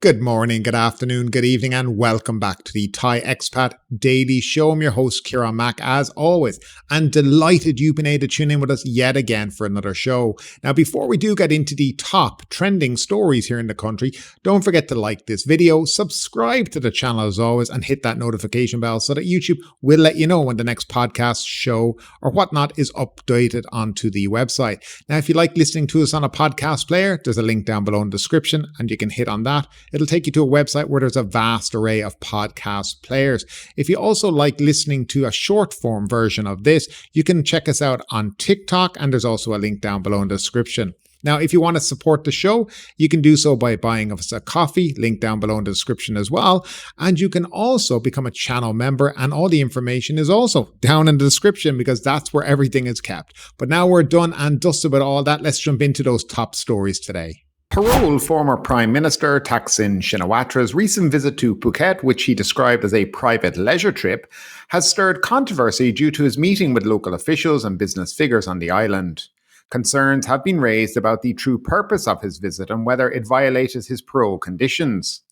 Good morning, good afternoon, good evening, and welcome back to the Thai Expat Daily Show. I'm your host, Kieran Mack, as always, and delighted you've been able to tune in with us yet again for another show. Now, before we do get into the top trending stories here in the country, don't forget to like this video, subscribe to the channel as always, and hit that notification bell so that YouTube will let you know when the next podcast, show, or whatnot is updated onto the website. Now, if you like listening to us on a podcast player, there's a link down below in the description, and you can hit on that. It'll take you to a website where there's a vast array of podcast players. If you also like listening to a short form version of this, you can check us out on TikTok, and there's also a link down below in the description. Now, if you want to support the show, you can do so by buying us a coffee, link down below in the description as well. And you can also become a channel member, and all the information is also down in the description because that's where everything is kept. But now we're done and dusted with all that. Let's jump into those top stories today. Parole former Prime Minister Thaksin Shinawatra's recent visit to Phuket, which he described as a private leisure trip, has stirred controversy due to his meeting with local officials and business figures on the island. Concerns have been raised about the true purpose of his visit and whether it violated his parole conditions.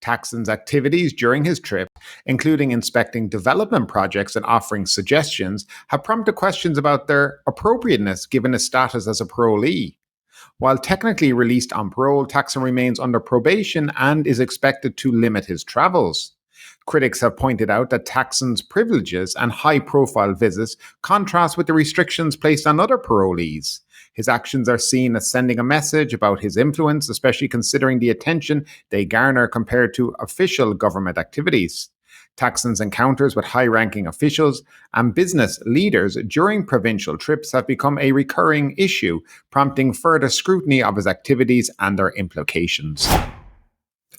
Thaksin's activities during his trip, including inspecting development projects and offering suggestions, have prompted questions about their appropriateness given his status as a parolee. While technically released on parole, Thaksin remains under probation and is expected to limit his travels. Critics have pointed out that Thaksin's privileges and high-profile visits contrast with the restrictions placed on other parolees. His actions are seen as sending a message about his influence, especially considering the attention they garner compared to official government activities. Thaksin's encounters with high-ranking officials and business leaders during provincial trips have become a recurring issue, prompting further scrutiny of his activities and their implications.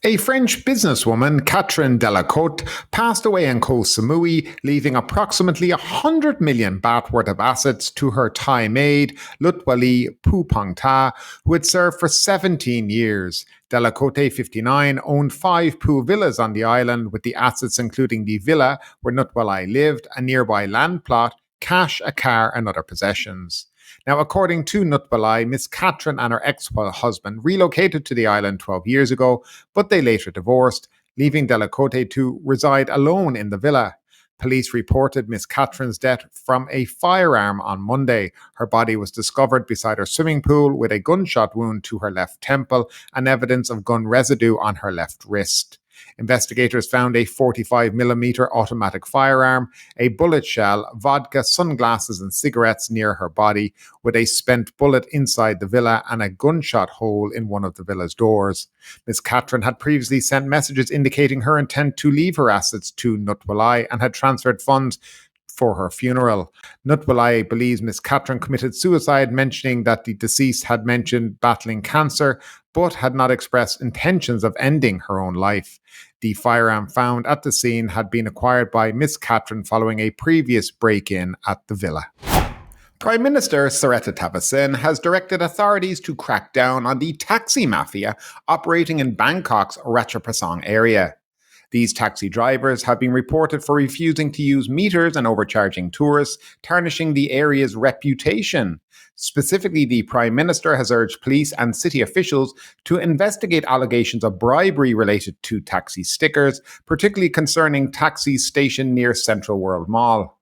A French businesswoman, Catherine Delacote, passed away in Koh Samui, leaving approximately 100 million baht worth of assets to her Thai maid, Lutwali Phupongta, who had served for 17 years. Delacote, 59, owned 5 pool villas on the island, with the assets including the villa where Nutwalai lived, a nearby land plot, cash, a car, and other possessions. Now, according to Nutwalai, Miss Catherine and her ex-husband relocated to the island 12 years ago, but they later divorced, leaving Delacote to reside alone in the villa. Police reported Miss Catherine's death from a firearm on Monday. Her body was discovered beside her swimming pool with a gunshot wound to her left temple and evidence of gun residue on her left wrist. Investigators found a 45mm automatic firearm, a bullet shell, vodka, sunglasses and cigarettes near her body, with a spent bullet inside the villa and a gunshot hole in one of the villa's doors. Ms. Catherine had previously sent messages indicating her intent to leave her assets to Nutwalai and had transferred funds for her funeral. Nutwalai believes Miss Catherine committed suicide, mentioning that the deceased had mentioned battling cancer, but had not expressed intentions of ending her own life. The firearm found at the scene had been acquired by Miss Catherine following a previous break-in at the villa. Prime Minister Lat Phrao has directed authorities to crack down on the taxi mafia operating in Bangkok's Ratchaprasong area. These taxi drivers have been reported for refusing to use meters and overcharging tourists, tarnishing the area's reputation. Specifically, the Prime Minister has urged police and city officials to investigate allegations of bribery related to taxi stickers, particularly concerning taxis stationed near Central World Mall.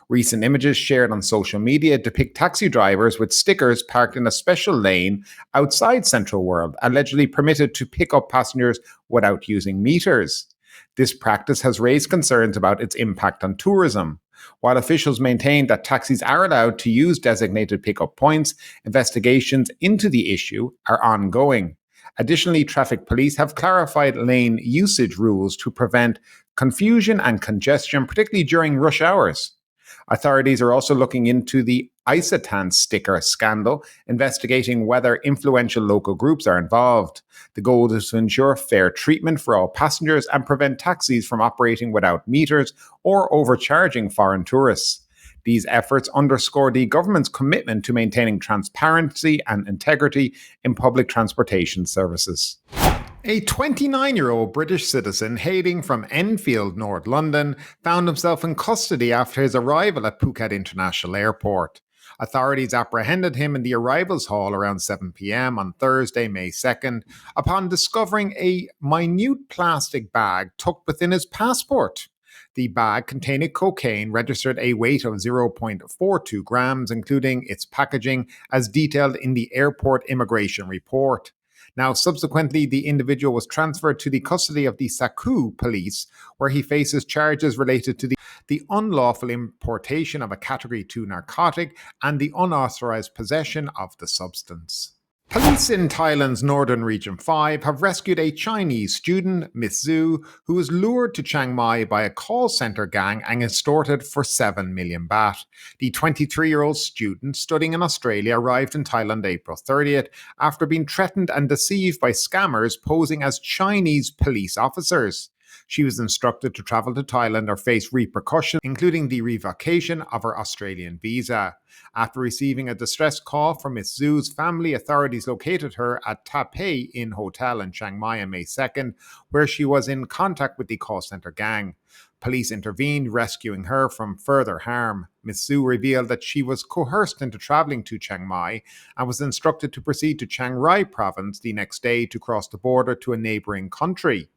Recent images shared on social media depict taxi drivers with stickers parked in a special lane outside Central World, allegedly permitted to pick up passengers without using meters. This practice has raised concerns about its impact on tourism. While officials maintain that taxis are allowed to use designated pickup points, investigations into the issue are ongoing. Additionally, traffic police have clarified lane usage rules to prevent confusion and congestion, particularly during rush hours. Authorities are also looking into the Isatan sticker scandal, investigating whether influential local groups are involved. The goal is to ensure fair treatment for all passengers and prevent taxis from operating without meters or overcharging foreign tourists. These efforts underscore the government's commitment to maintaining transparency and integrity in public transportation services. A 29-year-old British citizen hailing from Enfield, North London, found himself in custody after his arrival at Phuket International Airport. Authorities apprehended him in the arrivals hall around 7 p.m. on Thursday, May 2nd, upon discovering a minute plastic bag tucked within his passport. The bag containing cocaine registered a weight of 0.42 grams, including its packaging, as detailed in the airport immigration report. Now, subsequently, the individual was transferred to the custody of the Samui police, where he faces charges related to the unlawful importation of a Category 2 narcotic and the unauthorized possession of the substance. Police in Thailand's Northern Region 5 have rescued a Chinese student, Miss Zhu, who was lured to Chiang Mai by a call center gang and extorted for 7 million baht. The 23-year-old student studying in Australia arrived in Thailand April 30th after being threatened and deceived by scammers posing as Chinese police officers. She was instructed to travel to Thailand or face repercussions, including the revocation of her Australian visa. After receiving a distress call from Miss Zhu's family, authorities located her at Taipei Inn Hotel in Chiang Mai on May 2nd, where she was in contact with the call center gang. Police intervened, rescuing her from further harm. Miss Zhu revealed that she was coerced into traveling to Chiang Mai and was instructed to proceed to Chiang Rai province the next day to cross the border to a neighboring country.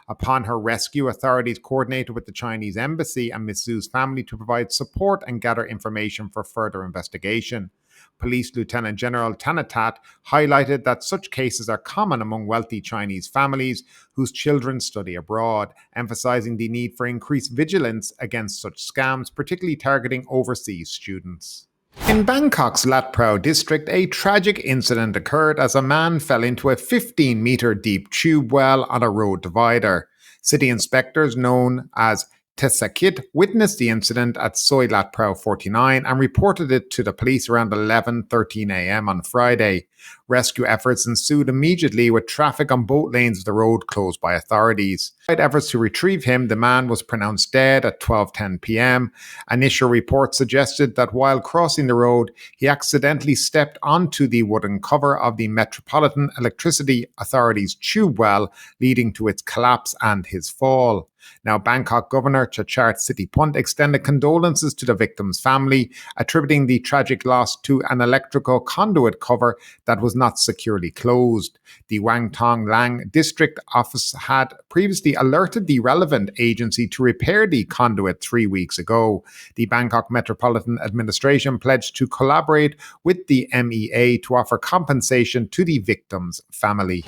Upon her rescue, authorities coordinated with the Chinese embassy and Miss Zhu's family to provide support and gather information for further investigation. Police Lieutenant General Thanatat highlighted that such cases are common among wealthy Chinese families whose children study abroad, emphasizing the need for increased vigilance against such scams, particularly targeting overseas students. In Bangkok's Lat Phrao district, a tragic incident occurred as a man fell into a 15-meter deep tube well on a road divider. City inspectors known as Tesakit witnessed the incident at Soi Lat Phrao 49 and reported it to the police around 11:13 a.m. on Friday. Rescue efforts ensued immediately with traffic on both lanes of the road closed by authorities. Despite efforts to retrieve him, the man was pronounced dead at 12:10 p.m. Initial reports suggested that while crossing the road, he accidentally stepped onto the wooden cover of the Metropolitan Electricity Authority's tube well, leading to its collapse and his fall. Now, Bangkok Governor Chachart Sitiput extended condolences to the victim's family, attributing the tragic loss to an electrical conduit cover that was not securely closed. The Wang Thong Lang District Office had previously alerted the relevant agency to repair the conduit 3 weeks ago. The Bangkok Metropolitan Administration pledged to collaborate with the MEA to offer compensation to the victim's family.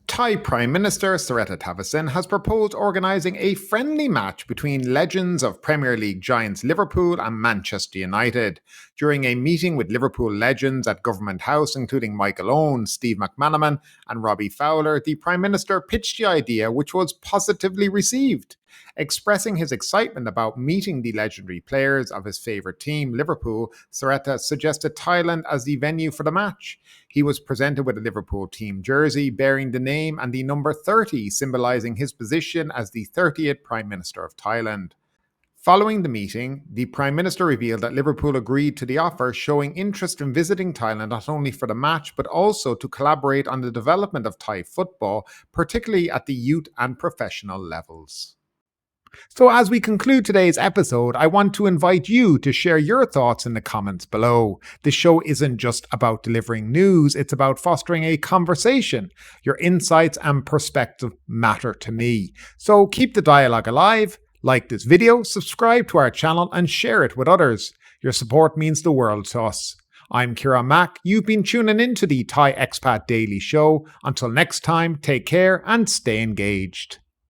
Thai Prime Minister Srettha Thavisin has proposed organising a friendly match between legends of Premier League giants Liverpool and Manchester United. During a meeting with Liverpool legends at Government House, including Michael Owen, Steve McManaman and Robbie Fowler, the Prime Minister pitched the idea, which was positively received. Expressing his excitement about meeting the legendary players of his favourite team, Liverpool, Srettha suggested Thailand as the venue for the match. He was presented with a Liverpool team jersey bearing the name and the number 30, symbolising his position as the 30th Prime Minister of Thailand. Following the meeting, the Prime Minister revealed that Liverpool agreed to the offer, showing interest in visiting Thailand not only for the match but also to collaborate on the development of Thai football, particularly at the youth and professional levels. So as we conclude today's episode, I want to invite you to share your thoughts in the comments below. The show isn't just about delivering news, it's about fostering a conversation. Your insights and perspective matter to me. So keep the dialogue alive, like this video, subscribe to our channel and share it with others. Your support means the world to us. I'm Kieran Mack. You've been tuning in to the Thai Expat Daily Show. Until next time, take care and stay engaged.